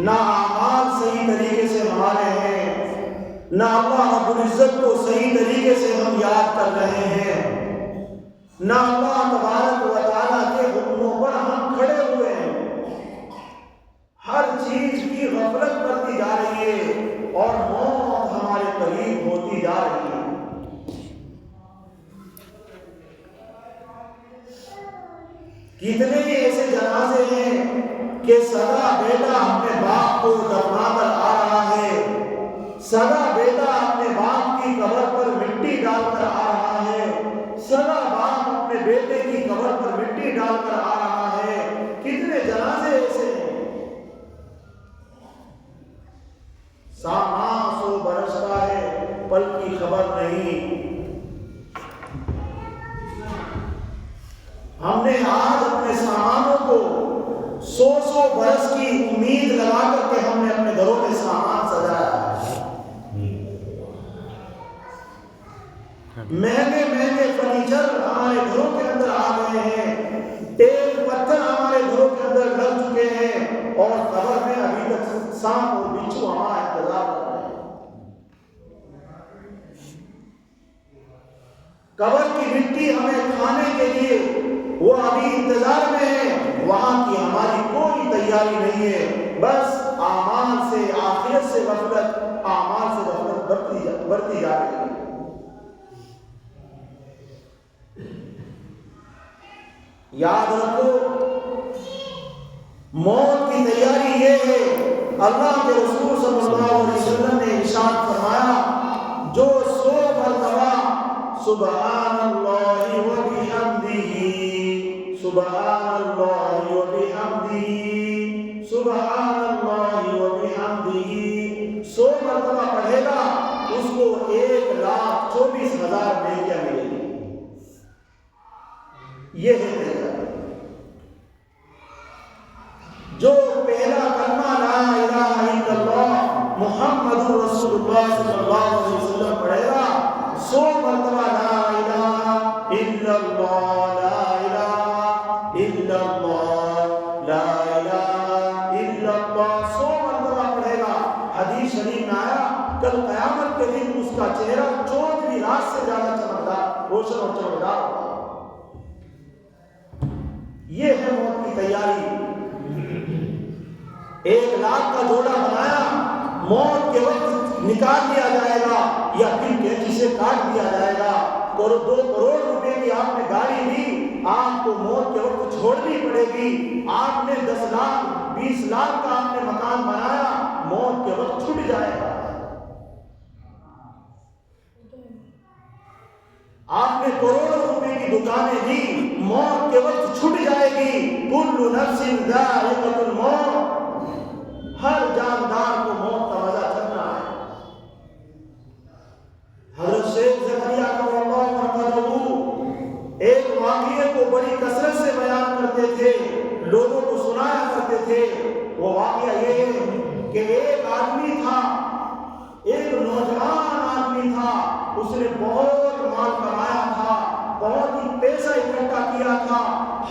نہ اعمال صحیح طریقے سے ہمارے ہیں، نہ اللہ رب العزت کو صحیح طریقے سے ہم یاد کر رہے ہیں، نہ اللہ تبارک و تعالیٰ کے حکموں پر ہم کھڑے ہوئے ہیں۔ ہر چیز کی غفلت کرتی جا رہی ہے اور موت ہمارے قریب ہوتی جا رہی ہے۔ کتنے ایسے جنازے ہیں کہ سگا بیٹا اپنے باپ کو دفنا کر آ رہا ہے، سگا بیٹا اپنے باپ کی قبر پر مٹی ڈال کر آ رہا ہے، سگا باپ اپنے بیٹے کی قبر پر مٹی ڈال کر آ رہا ہے۔ کتنے جنازے ایسے ہیں۔ سامان سو برستا ہے، پل کی خبر نہیں۔ ہم نے آج اپنے سامانوں کو سو برس کی امید لگا کر کے ہم نے اپنے گھروں میں سامان سجایا ہے۔ مہنگے مہنگے فرنیچر ہمارے گھروں کے اندر آ گئے ہیں، تیل پتھر ہمارے گھروں کے اندر لگ چکے ہیں، اور قبر میں ابھی تک سانپ اور بچھو ہمارا انتظار کر رہے ہیں۔ قبر کی مٹی ہمیں کھانے کے لیے وہ ابھی انتظار میں ہے، وہاں کی ہماری کوئی تیاری نہیں ہے۔ بس اعمال سے، آخرت سے غفلت، اعمال سے غفلت بڑھتی جا رہی ہے۔ یاد رکھو، موت کی تیاری یہ ہے۔ اللہ کے رسول صلی اللہ علیہ وسلم نے ارشاد فرمایا، جو 100 مرتبہ سبحان اللہ و بحمدہ، سبحان اللہ و بحمدہ، سبحان اللہ و بحمدہ 100 مرتبہ پڑھے گا، اس کو 1,24,000 نیکیاں ملیں گی۔ یہ ہے جو پہلا کلمہ لا الہ الا اللہ محمد رسول اللہ صلی اللہ علیہ وسلم پڑھے گا، 100 مرتبہ لا الہ الا اللہ، لا الہ الا اللہ، لا الہ الا اللہ 100 مرتبہ پڑھے گا۔ حدیث شریف میں آیا، کل قیامت کے دن اس کا چہرہ 14ویں رات سے زیادہ چمکدار، روشن اور چمکدار ہوگا۔ یہ ہے موت کی تیاری۔ 1,00,000 کا جوڑا بنایا، موت کے وقت نکال لیا جائے گا یا پھر کینچی سے کاٹ دیا جائے گا۔ 2 کروڑ روپے کی آپ نے گاڑی لی، آپ کو موت کے وقت چھوڑنی پڑے گی۔ آپ نے 10 لاکھ 20 لاکھ کا آپ نے مکان بنایا، موت کے وقت چھوٹ جائے گا۔ آپ نے کروڑوں روپے کی دکانیں دی، موت کے وقت چھوٹ جائے گی۔ کل نفس ذائقۃ الموت، ہر جاندار کو موت کا مزہ چکھنا ہے۔ حضرت شیخ زکریا رحمہ اللہ ایک واقعے کو بڑی کثرت سے بیان کرتے تھے، لوگوں کو سنایا کرتے تھے۔ وہ واقعہ یہ ہے کہ ایک آدمی تھا، ایک نوجوان آدمی تھا، اس نے بہت مال کمایا تھا، بہت ہی پیسہ اکٹھا کیا تھا،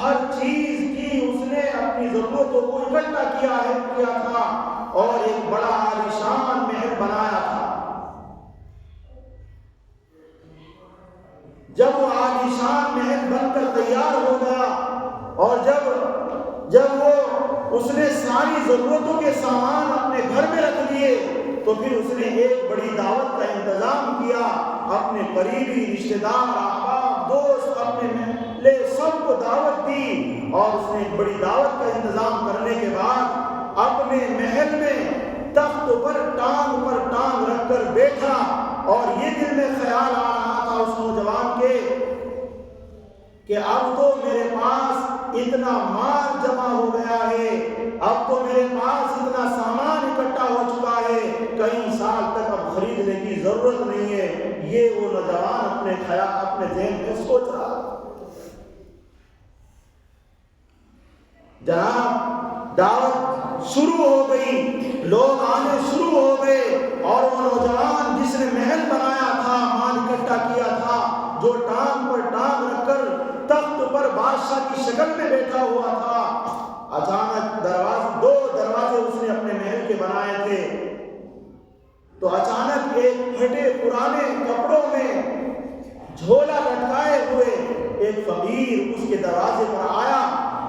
ہر چیز کی اس نے اپنی ضرورتوں کو اکٹھا کیا تھا اور ایک بڑا عالیشان محل بنایا تھا۔ جب وہ عالیشان محل بن کر تیار ہو گیا اور جب وہ اس نے ساری ضرورتوں کے سامان اپنے گھر میں رکھ لیے، تو پھر اس نے ایک بڑی دعوت کا انتظام کیا، اپنے قریبی رشتہ دار، احباب، دوست، اپنے محلے سب کو دعوت دی، اور اس نے ایک بڑی دعوت کا انتظام کرنے کے بعد اپنے محل میں تخت پر ٹانگ رکھ کر بیٹھا، اور یہ دل میں خیال آ رہا تھا اس نوجوان کے کہ اب تو میرے پاس اتنا مال جمع ہو گیا ہے، اب تو میرے پاس اتنا سامان اکٹھا ہو چکا ہے، کئی سال تک اب خریدنے کی ضرورت نہیں ہے۔ یہ وہ نوجوان اپنے ذہن میں سوچ رہا۔ جناب دعوت شروع ہو گئی، لوگ آنے شروع ہو گئے، اور وہ نوجوان جس نے محل بنایا تھا، مال اکٹھا کیا تھا، جو ٹانگ پر ٹانگ رکھ کر تخت پر بادشاہ کی شکل میں بیٹھا ہوا تھا، اچانک دو دروازے اس نے اپنے محل کے بنائے تھے، تو اچانک ایک پھٹے پرانے کپڑوں میں جھولا لٹکائے ہوئے ایک فقیر اس کے دروازے پر آیا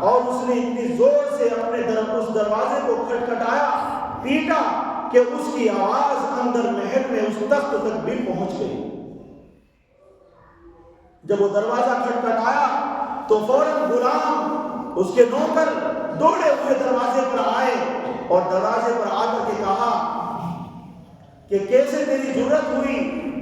اور اس نے اتنی زور سے اپنے اس دروازے کو کھٹکھٹایا، پیٹا کہ اس کی آواز اندر محل میں اس تخت تک بھی پہنچ گئی۔ جب وہ دروازہ کھٹکھٹایا تو فوراً غلام اس کے نوکر دوڑے ہوئے دروازے پر آئے اور دروازے پر آ کر کے کہا کہ کیسے تیری جرت ہوئی،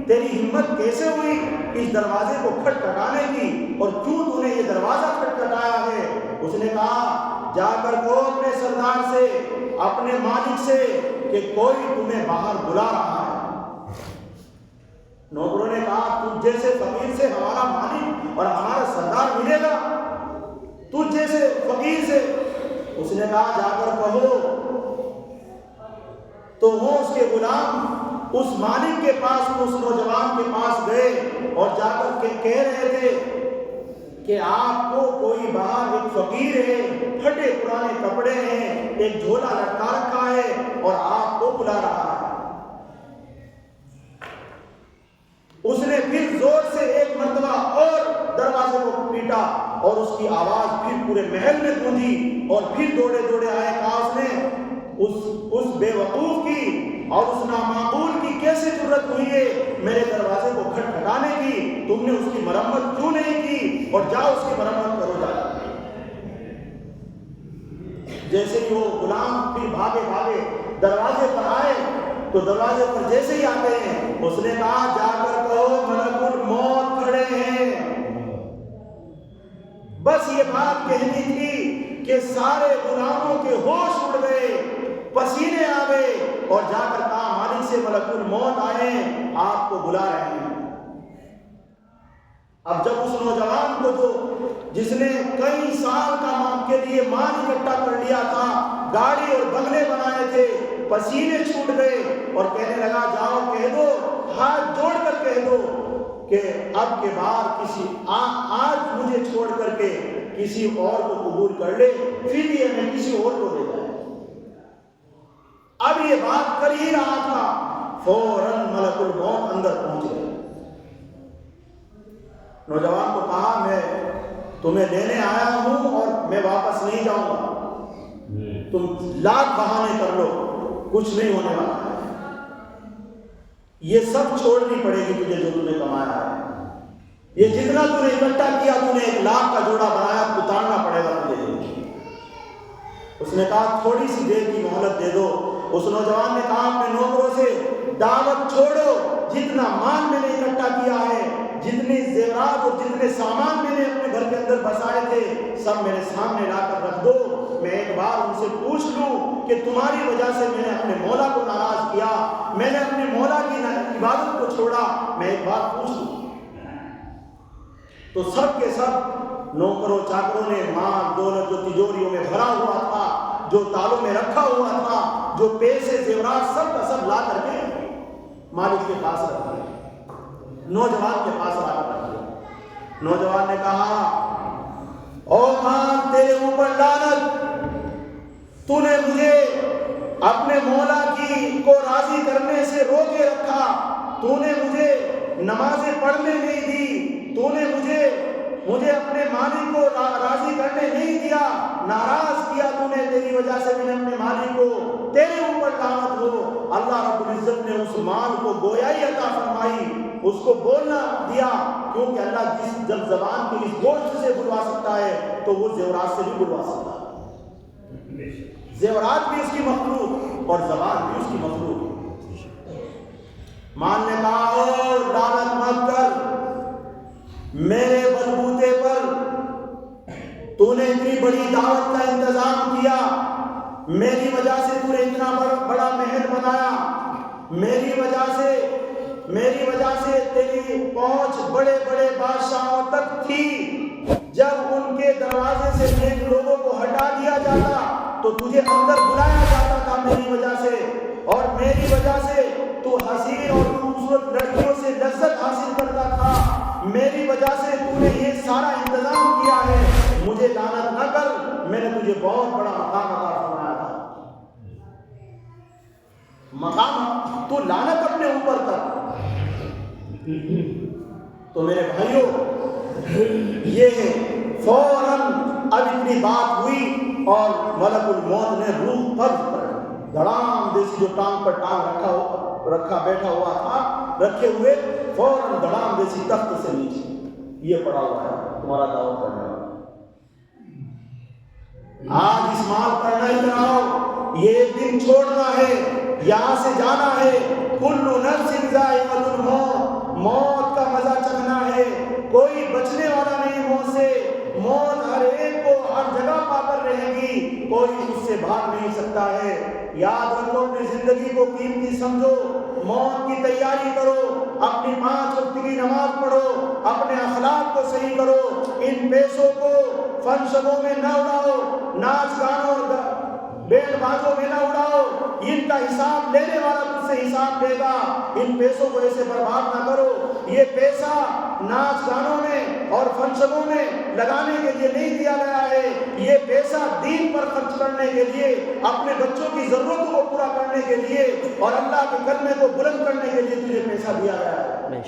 تیری ہمت کیسے ہوئی اس دروازے کو کھٹکھٹانے کی، اور کیوں تو نے یہ دروازہ کھٹکھٹایا ہے؟ اس نے کہا جا کر کہو اپنے سردار سے، اپنے مالک سے کہ کوئی تمہیں باہر بلا رہا ہے۔ نوکروں نے کہا تجھ جیسے فقیر سے ہمارا مالک اور ہمارا سردار ملے گا، تجھ جیسے فقیر سے؟ اس نے کہا جا کر کہو۔ تو وہ اس کے غلام اس مالک کے پاس، اس نوجوان کے پاس گئے اور جا کر کے کہہ رہے تھے کہ آپ کو کوئی باہر ایک فقیر ہے، پھٹے پرانے کپڑے ہیں، ایک جھولا لٹکا رکھا ہے اور آپ کو بلا رہا ہے۔ اس نے پھر زور سے ایک مرتبہ اور دروازے کو پیٹا اور اس کی آواز پھر پورے محل میں گونجی، اور پھر دوڑے دوڑے آئے۔ کہا اس نے اس بے وقوف کی اور اس نامعقول کی کیسے جرت ہوئی ہے میرے دروازے کو کھٹکھٹانے کی؟ تم نے اس کی مرمت کیوں نہیں کی؟ اور جاؤ اس کی مرمت کرو جا۔ جیسے ہی وہ غلام پھر بھاگے بھاگے دروازے پر آئے تو دروازے پر جیسے ہی آتے ہیں اس نے کہا جا کر کہو ملک الموت کھڑے ہیں۔ بس یہ بات کہنی تھی کہ سارے غلاموں کے ہوش اڑ گئے، پسینے آ گئے، اور جا کر کہا مالک سے ملک الموت آئے ہیں، آپ کو بلا رہے ہیں۔ اب جب اس نوجوان کو جس نے کئی سال کے لیے مال اکٹھا کر لیا تھا، گاڑی اور بنگلے بنائے تھے، پسینے چھوٹ گئے اور کہنے لگا جاؤ کہہ دو، ہاتھ جوڑ کر کہہ دو کہ اب کے بعد آج مجھے چھوڑ کر کے کسی اور کو قبول کر لے، پھر یہ میں کسی اور کو دے جائے۔ اب یہ بات کر ہی رہا تھا، فوراً ملک الموت اندر پہنچ گئے۔ نوجوان کو کہا میں تمہیں لینے آیا ہوں اور میں واپس نہیں جاؤں گا، تم لاکھ بہانے کر لو، کچھ نہیں ہونے والا ہے، یہ سب چھوڑنی پڑے گی تجھے جو تم نے کمایا ہے، یہ جتنا تم نے اکٹھا کیا، تم نے 1 لاکھ کا جوڑا بنایا، اتارنا پڑے گا تجھے۔ اس نے کہا تھوڑی سی دیر کی مہلت دے دو۔ اس نوجوان نے کہا اپنے نوکروں سے دعوت چھوڑو، جتنا مال میں نے اکٹھا کیا ہے، جتنے زیورات اور جتنے سامان میں نے اپنے گھر کے اندر بسائے تھے، سب میرے سامنے لا کر رکھ دو، میں ایک بار ان سے پوچھ لوں کہ تمہاری وجہ سے میں نے اپنے مولا کو ناراض کیا، میں نے اپنے مولا کی عبادت کو چھوڑا، میں ایک بار پوچھ لوں۔ تو سب کے سب نوکروں چاکروں نے مال دولت جو تجوریوں میں بھرا ہوا تھا، جو تالوں میں رکھا ہوا تھا، جو پیسے زیورات سب کا سب لا کر کے مالک کے پاس رکھ دیا، نوجوان کے پاس لا کر رکھ دیا۔ نوجوان نے کہا او مال تیرے اوپر لعنت، تو نے مجھے اپنے مولا کی کو راضی کرنے سے روکے رکھا، تو نے مجھے نمازیں پڑھنے نہیں دی، تو نے مجھے اپنے مالک کو راضی کرنے نہیں دیا، ناراض کیا تو نے، تیری وجہ سے میں نے اپنے مالک کو، تیرے اوپر لعنت ہو۔ اللہ رب العزت نے اس مال کو گویائی عطا فرمائی، اس کو بولنا دیا، کیونکہ اللہ جب زبان کو اس گوشت سے بلوا سکتا ہے تو وہ زیورات سے بھی بلوا سکتا ہے۔ زیورات بھی اس کی مخلوق اور زبان بھی اس کی مخلوق۔ مال نے کہا او لعنت مت کر، میرے بلبوتے پر تو نے اتنی بڑی دعوت کا انتظام کیا، میری وجہ سے تو نے اتنا بڑا محل بنایا، میری وجہ سے تیری پہنچ بڑے بڑے بادشاہوں تک تھی، جب ان کے دروازے سے نیک لوگوں کو ہٹا دیا جاتا تو تجھے اندر بلایا جاتا تھا میری وجہ سے، اور میری وجہ سے تو حسین اور خوبصورت لڑکیوں سے لذت حاصل کرتا تھا، میری وجہ سے تو نے یہ سارا انتظام کیا ہے، مجھے لعنت نہ کر، میں نے تجھے تجھے بہت بڑا مقام عطا فرمایا تھا. مقام تو لعنت اپنے اوپر کر. تو میرے بھائیوں یہ ہے فوراً اب اتنی بات ہوئی اور ملک الموت نے روح قبض کر دھڑام دیسی جو ٹانگ پر ٹانگ رکھا بیٹھا ہوا تھا رکھے ہوئے فوراً دھڑام دیسی تخت سے نیچے یہ پڑا ہوا ہے تمہارا دعوت کرنے والا. آج اسمال کرنا ہی کراؤ. یہ ایک دن چھوڑنا ہے, یہاں سے جانا ہے. کل نفس ذائقۃ الموت, موت کا مزہ چکھنا ہے. کوئی بچنے والا نہیں موت سے. موت ہر ایک کو ہر جگہ پا کر رہے گی, کوئی اس سے بھاگ نہیں سکتا ہے. یاد رکھو, اپنی زندگی کو قیمتی سمجھو, موت کی تیاری کرو, اپنی 5 وقت کی نماز پڑھو, اپنے اخلاق کو صحیح کرو. ان پیسوں کو فن شبوں میں نہ اڑاؤ, ناچ گانوں اور بینڈ بازوں میں نہ اڑاؤ. ان کا حساب لینے والا تجھ سے حساب لے گا. ان پیسوں کو ایسے برباد نہ کرو. یہ پیسہ ناچ گانوں میں اور فنشنوں میں لگانے کے لیے نہیں دیا گیا ہے. یہ پیسہ دین پر خرچ کرنے کے لیے, اپنے بچوں کی ضرورتوں کو پورا کرنے کے لیے اور اللہ کے کلمے کو بلند کرنے کے لیے تجھے پیسہ دیا گیا ہے.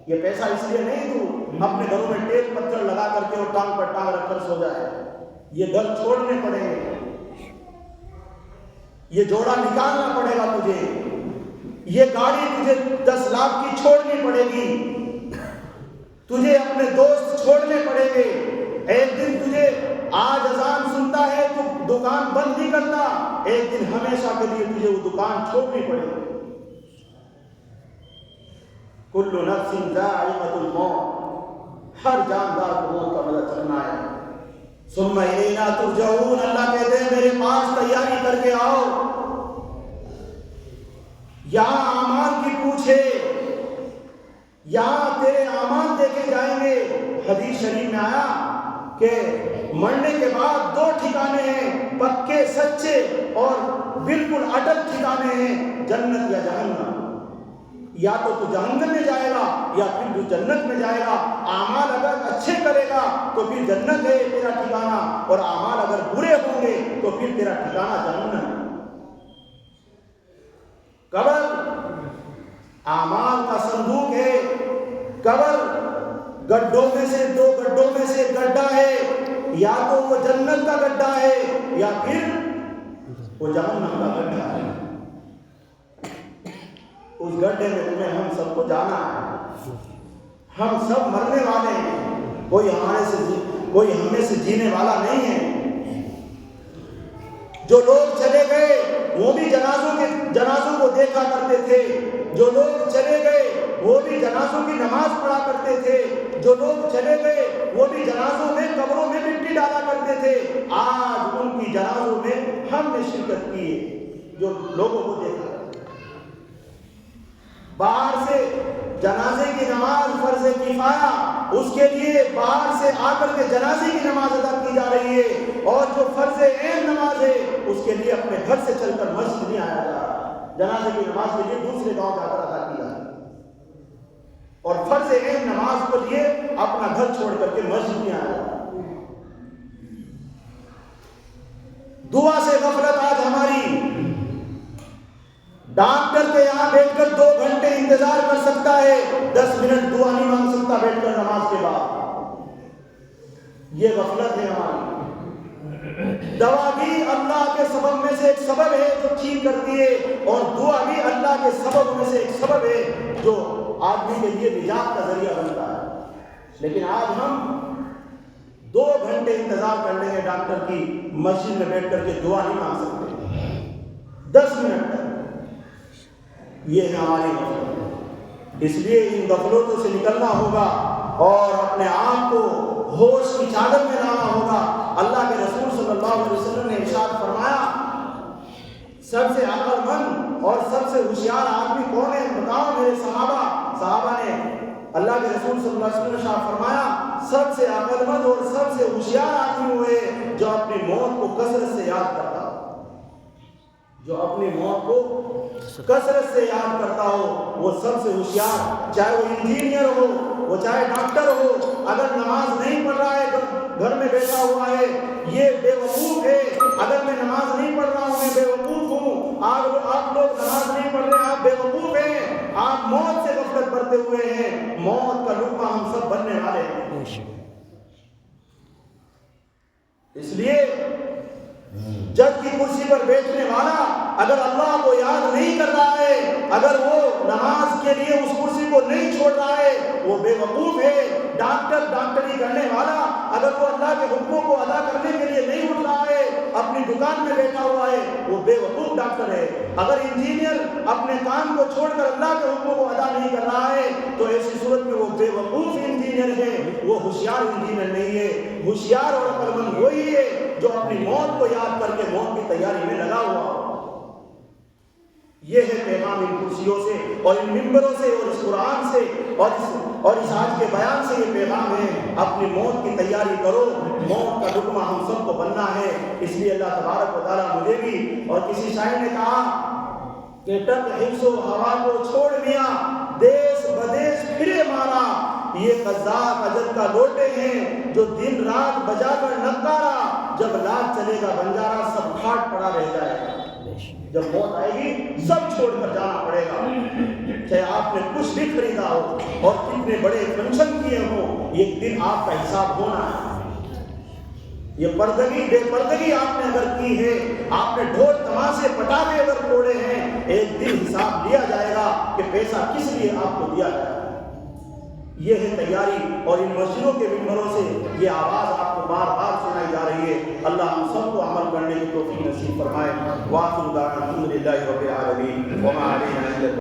یہ پیسہ اس لیے نہیں تو اپنے گھروں میں ٹیپ پتھر لگا کر کے اور ٹانگ پر ٹانگ رکھ کر سو جائے. یہ گھر چھوڑنے پڑیں گے, یہ جوڑا نکالنا پڑے گا تجھے, یہ گاڑی تجھے 10 لاکھ کی چھوڑنی پڑے گی, تجھے اپنے دوست چھوڑنے پڑیں گے. ایک دن تجھے آج اذان سنتا ہے تو دکان بند نہیں کرتا, ایک دن ہمیشہ کے لیے تجھے وہ دکان چھوڑنی پڑے گی. کل نفس ذائقۃ الموت, ہر جاندار کو موت کا مزہ چکھنا ہے. ثم الینا ترجعون, اللہ کہتے ہیں میرے پاس تیاری کر کے آؤ. یہاں اعمال کی پوچھ ہے, یہاں تیرے اعمال دیکھے جائیں گے. حدیث شریف میں آیا کہ مرنے کے بعد 2 ٹھکانے ہیں, پکے سچے اور بالکل اٹل ٹھکانے ہیں, جنت یا جہنم. یا تو جہنم میں جائے گا یا پھر تو جنت میں جائے گا. اعمال اگر اچھے کرے گا تو پھر جنت ہے تیرا ٹھکانہ, اور اعمال اگر برے ہوں گے تو پھر تیرا ٹھکانہ جہنم ہے. قبر اعمال کا صندوق ہے. قبر گڈھوں میں سے 2 گڈھوں میں سے ایک گڈھا ہے, یا تو وہ جنت کا گڈھا ہے یا پھر وہ جہنم کا گڈھا ہے. اس گڈھے میں تمہیں ہم سب کو جانا ہے. ہم سب مرنے والے ہیں, کوئی ہم میں سے جینے والا نہیں ہے. جو لوگ چلے گئے وہ بھی جنازوں کو دیکھا کرتے تھے. جو لوگ چلے گئے وہ بھی جنازوں کی نماز پڑھا کرتے تھے. جو لوگ چلے گئے وہ بھی جنازوں میں قبروں میں مٹی ڈالا کرتے تھے. آج ان کی جنازوں میں ہم نے شرکت کی ہے, جو لوگوں کو دیکھا. باہر سے جنازے کی نماز فرض کفایہ, اس کے لیے باہر سے آ کر کے جنازے کی نماز ادا کی جا رہی ہے, اور جو فرض عین نماز ہے اس کے لیے اپنے گھر سے چل کر مسجد نہیں آیا جا رہا. جنازے کی نماز کے لیے دوسرے گاؤں جا کر ادا کی جا رہی ہے, اور فرض عین نماز کے لیے اپنا گھر چھوڑ کر کے مسجد نہیں آیا جا رہا. دعا سے غفلت آج ہماری. ڈاکٹر کے یہاں بیٹھ کر 2 گھنٹے انتظار کر سکتا ہے, 10 منٹ دعا نہیں مانگ سکتا بیٹھ کر نماز کے بعد. یہ غفلت ہے ہماری. دوا بھی اللہ کے سبب میں سے ایک سبب ہے جو ٹھیک کرتی ہے, اور دعا بھی اللہ کے سبب میں سے ایک سبب ہے جو آدمی کے لیے نجات کا ذریعہ بنتا ہے. لیکن آج ہم 2 گھنٹے انتظار کر لیں گے ڈاکٹر کی, مسجد میں بیٹھ کر کے دعا نہیں مانگ سکتے 10 منٹ تک. یہ ہے ہماری غفلت. اس لیے ان غفلتوں سے نکلنا ہوگا اور اپنے آپ کو ہوش کی چادر میں لانا ہوگا. اللہ کے رسول صلی اللہ علیہ وسلم نے ارشاد فرمایا, سب سے عقل مند اور سب سے ہوشیار آدمی کون ہے بتاؤ میرے صحابہ نے اللہ کے رسول صلی اللہ علیہ وسلم نے ارشاد فرمایا, سب سے عقل مند اور سب سے ہوشیار آدمی ہوئے جو اپنی موت کو کثرت سے یاد کرتا ہو. جو اپنی موت کو کثرت سے یاد کرتا ہو وہ سب سے ہوشیار, چاہے وہ انجینئر ہو, وہ چاہے ڈاکٹر ہو، اگر نماز نہیں پڑھ رہا ہے گھر میں بیٹھا ہوا ہے، یہ بے وقوف ہے۔ اگر میں نماز نہیں پڑھ رہا ہوں میں بے وقوف ہوں، آپ لوگ نماز نہیں پڑھ رہے، آپ بے وقوف ہیں، آپ موت سے غفلت برتے ہوئے ہیں۔ موت کا لقمہ ہم سب بننے والے ہیں۔ اس لیے جج کی کرسی پر بیٹھنے والا اگر اللہ کو یاد نہیں کر رہا ہے، اگر وہ نماز کے لیے اس کرسی کو نہیں چھوڑ رہا ہے، وہ بے وقوف ہے۔ ڈاکٹری کرنے والا اگر وہ اللہ کے حکموں کو ادا کرنے کے لیے نہیں اٹھ رہا ہے، اپنی دکان میں بیٹھا ہوا ہے، وہ بے وقوف ڈاکٹر ہے۔ اگر انجینئر اپنے کام کو چھوڑ کر اللہ کے حکموں کو ادا نہیں کر رہا ہے تو ایسی صورت میں وہ بے وقوف انجینئر ہے، وہ ہوشیار انجینئر نہیں ہے۔ ہوشیار اور عقل مند وہی ہے جو اپنی موت کو یاد کر کے موت کی تیاری میں لگا ہوا ہو۔ یہ ہے پیغام ان کرسیوں سے اور ان منبروں سے اور اس قرآن سے اور اس آج کے بیان سے یہ پیغام ہے، اپنی موت کی تیاری کرو، موت کا لقمہ ہم سب کو بننا ہے۔ اس لیے اللہ تبارک و تعالیٰ مجھے بھی، اور کسی شاعر نے کہا کہ ٹک حفظ و ہوا کو چھوڑ دیا، دیس بدیس پھرے مارا، یہ قذاق اجل کا لوٹے ہیں جو دن رات بجا کر نکارا، جب لاج چلے گا بنجارا سب کھاٹ پڑا رہ جائے گا۔ جب موت آئے گی سب چھوڑ کر جانا پڑے گا، چاہے آپ نے کچھ بھی خریدا ہو اور کتنے بڑے فنکشن کیے ہوں، ایک دن آپ کا حساب ہونا ہے۔ یہ پردگی بے پردگی آپ نے اگر کی ہے، آپ نے ڈھول تماشے پٹاخے اگر توڑے ہیں، ایک دن حساب لیا جائے گا کہ پیسہ کس لیے آپ کو دیا جائے گا۔ یہ ہے تیاری، اور ان مسجدوں کے منبروں سے یہ آواز آپ کو بار بار سنائی جا رہی ہے۔ اللہ ہم سب کو عمل کرنے کی توفیق نصیب فرمائے۔ وآخر دعوانا الحمد للہ رب العالمین وما علینا الا